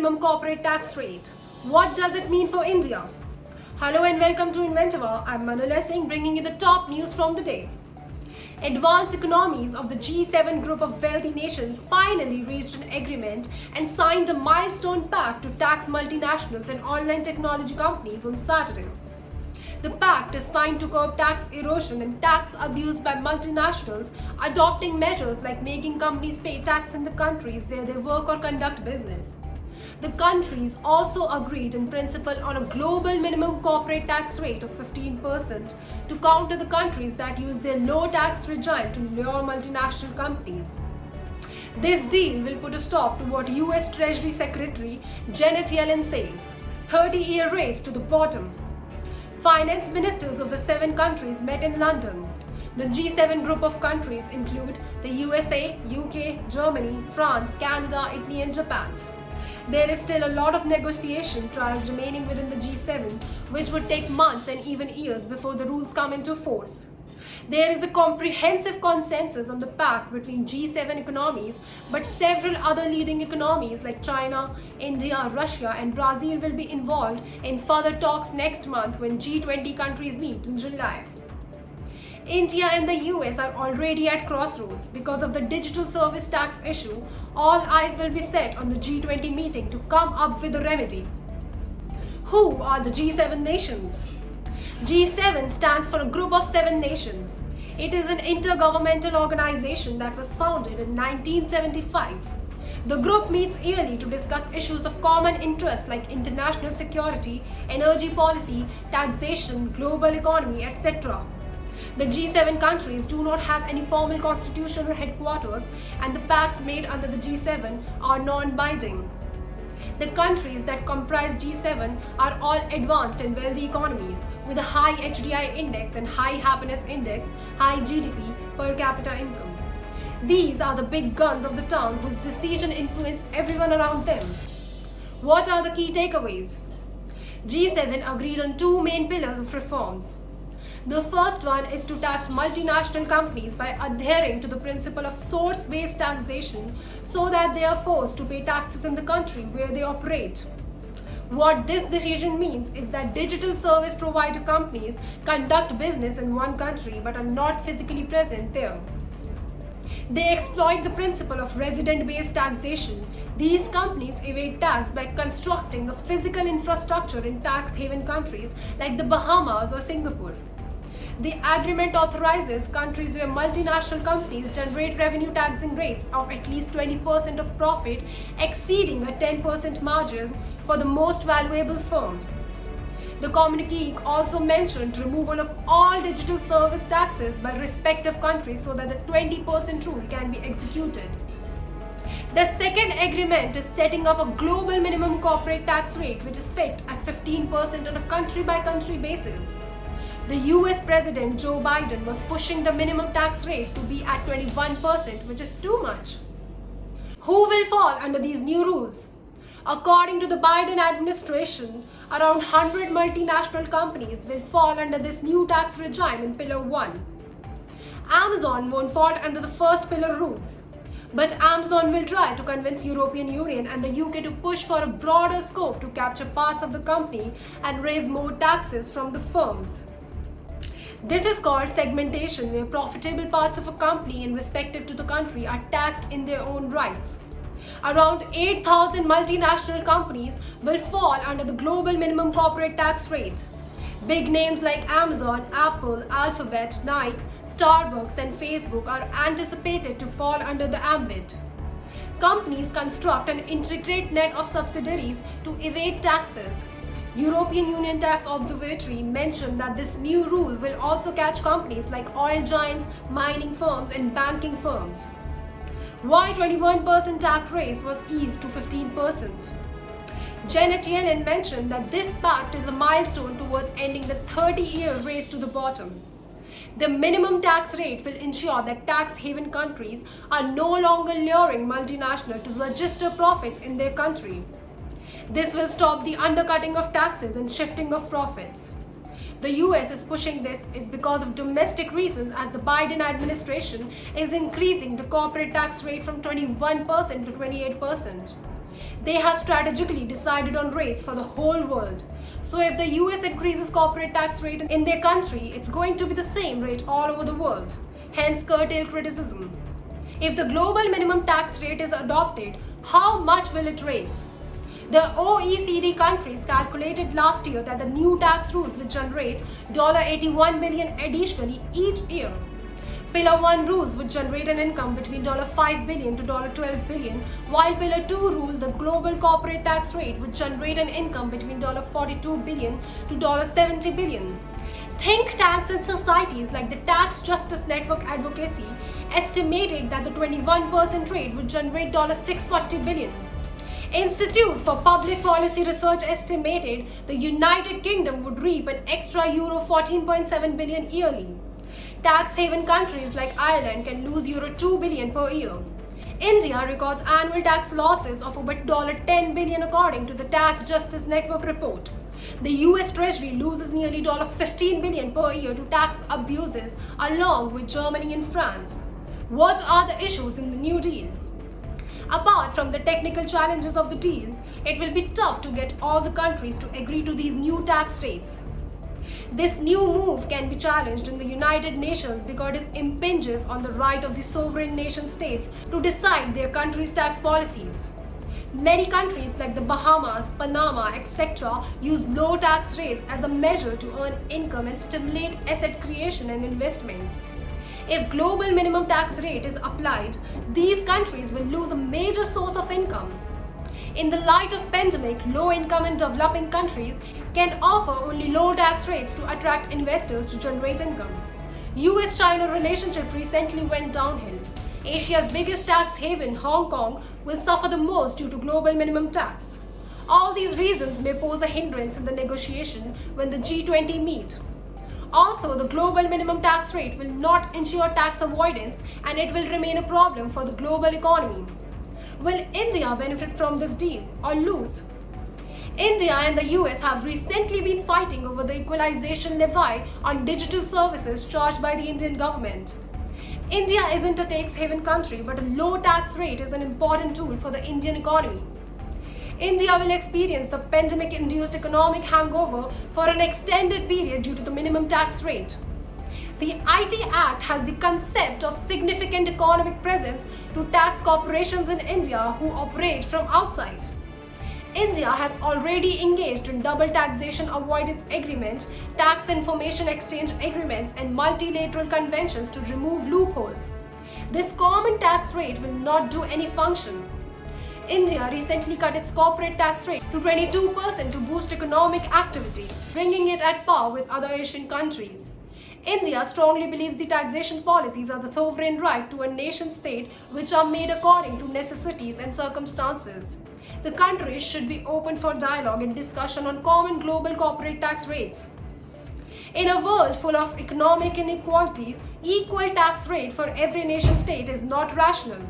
minimum corporate tax rate. What does it mean for India? Hello and welcome to Inventiver. I'm Manula Singh bringing you the top news from the day. Advanced economies of the G7 group of wealthy nations finally reached an agreement and signed a milestone pact to tax multinationals and online technology companies on Saturday. The pact is signed to curb tax erosion and tax abuse by multinationals, adopting measures like making companies pay tax in the countries where they work or conduct business. The countries also agreed in principle on a global minimum corporate tax rate of 15% to counter the countries that use their low tax regime to lure multinational companies. This deal will put a stop to what US Treasury Secretary Janet Yellen says, 30-year race to the bottom. Finance ministers of the 7 countries met in London. The G7 group of countries include the USA, UK, Germany, France, Canada, Italy and Japan. There is still a lot of negotiation trials remaining within the G7, which would take months and even years before the rules come into force. There is a comprehensive consensus on the pact between G7 economies, but several other leading economies like China, India, Russia and Brazil will be involved in further talks next month when G20 countries meet in July. India and the US are already at crossroads because of the digital service tax issue. All eyes will be set on the G20 meeting to come up with a remedy. Who are the G7 nations? G7 stands for a group of 7 nations. It is an intergovernmental organization that was founded in 1975. The group meets yearly to discuss issues of common interest like international security, energy policy, taxation, global economy, etc. The G7 countries do not have any formal constitution or headquarters, and the pacts made under the G7 are non-binding. The countries that comprise G7 are all advanced and wealthy economies with a high HDI index and high happiness index, high GDP per capita income. These are the big guns of the town whose decision influence everyone around them. What are the key takeaways? G7 agreed on 2 main pillars of reforms. The first one is to tax multinational companies by adhering to the principle of source-based taxation so that they are forced to pay taxes in the country where they operate. What this decision means is that digital service provider companies conduct business in one country but are not physically present there. They exploit the principle of resident-based taxation. These companies evade tax by constructing a physical infrastructure in tax haven countries like the Bahamas or Singapore. The agreement authorizes countries where multinational companies generate revenue taxing rates of at least 20% of profit exceeding a 10% margin for the most valuable firm. The communique also mentioned removal of all digital service taxes by respective countries so that the 20% rule can be executed. The second agreement is setting up a global minimum corporate tax rate which is fixed at 15% on a country-by-country basis. The US President Joe Biden was pushing the minimum tax rate to be at 21%, which is too much. Who will fall under these new rules? According to the Biden administration, around 100 multinational companies will fall under this new tax regime in Pillar 1. Amazon won't fall under the first pillar rules. But Amazon will try to convince European Union and the UK to push for a broader scope to capture parts of the company and raise more taxes from the firms. This is called segmentation, where profitable parts of a company in respective to the country are taxed in their own rights. Around 8,000 multinational companies will fall under the global minimum corporate tax rate. Big names like Amazon, Apple, Alphabet, Nike, Starbucks and Facebook are anticipated to fall under the ambit. Companies construct an intricate net of subsidiaries to evade taxes. European Union Tax Observatory mentioned that this new rule will also catch companies like oil giants, mining firms and banking firms. Why 21% tax rate was eased to 15%? Janet Yellen mentioned that this pact is a milestone towards ending the 30-year race to the bottom. The minimum tax rate will ensure that tax haven countries are no longer luring multinationals to register profits in their country. This will stop the undercutting of taxes and shifting of profits. The US is pushing this is because of domestic reasons, as the Biden administration is increasing the corporate tax rate from 21% to 28%. They have strategically decided on rates for the whole world. So if the US increases corporate tax rate in their country, it's going to be the same rate all over the world. Hence curtail criticism. If the global minimum tax rate is adopted, how much will it raise? The OECD countries calculated last year that the new tax rules will generate $81 billion additionally each year. Pillar 1 rules would generate an income between $5 billion to $12 billion, while Pillar 2 rule, the global corporate tax rate, would generate an income between $42 billion to $70 billion. Think tanks and societies like the Tax Justice Network Advocacy estimated that the 21% rate would generate $640 billion. Institute for Public Policy Research estimated the United Kingdom would reap an extra euro 14.7 billion yearly. Tax haven countries like Ireland can lose euro 2 billion per year. India records annual tax losses of over $10 billion according to the Tax Justice Network report. The US Treasury loses nearly $15 billion per year to tax abuses along with Germany and France. What are the issues in the New Deal? Apart from the technical challenges of the deal, it will be tough to get all the countries to agree to these new tax rates. This new move can be challenged in the United Nations because it impinges on the right of the sovereign nation states to decide their country's tax policies. Many countries like the Bahamas, Panama, etc. use low tax rates as a measure to earn income and stimulate asset creation and investments. If global minimum tax rate is applied, these countries will lose a major source of income. In the light of pandemic, low-income and developing countries can offer only low tax rates to attract investors to generate income. US-China relationship recently went downhill. Asia's biggest tax haven, Hong Kong, will suffer the most due to global minimum tax. All these reasons may pose a hindrance in the negotiation when the G20 meet. Also, the global minimum tax rate will not ensure tax avoidance and it will remain a problem for the global economy. Will India benefit from this deal or lose? India and the US have recently been fighting over the equalization levy on digital services charged by the Indian government. India isn't a tax haven country, but a low tax rate is an important tool for the Indian economy. India will experience the pandemic-induced economic hangover for an extended period due to the minimum tax rate. The IT Act has the concept of significant economic presence to tax corporations in India who operate from outside. India has already engaged in double taxation avoidance agreement, tax information exchange agreements, and multilateral conventions to remove loopholes. This common tax rate will not do any function. India recently cut its corporate tax rate to 22% to boost economic activity, bringing it at par with other Asian countries. India strongly believes the taxation policies are the sovereign right to a nation state which are made according to necessities and circumstances. The countries should be open for dialogue and discussion on common global corporate tax rates. In a world full of economic inequalities, equal tax rate for every nation state is not rational.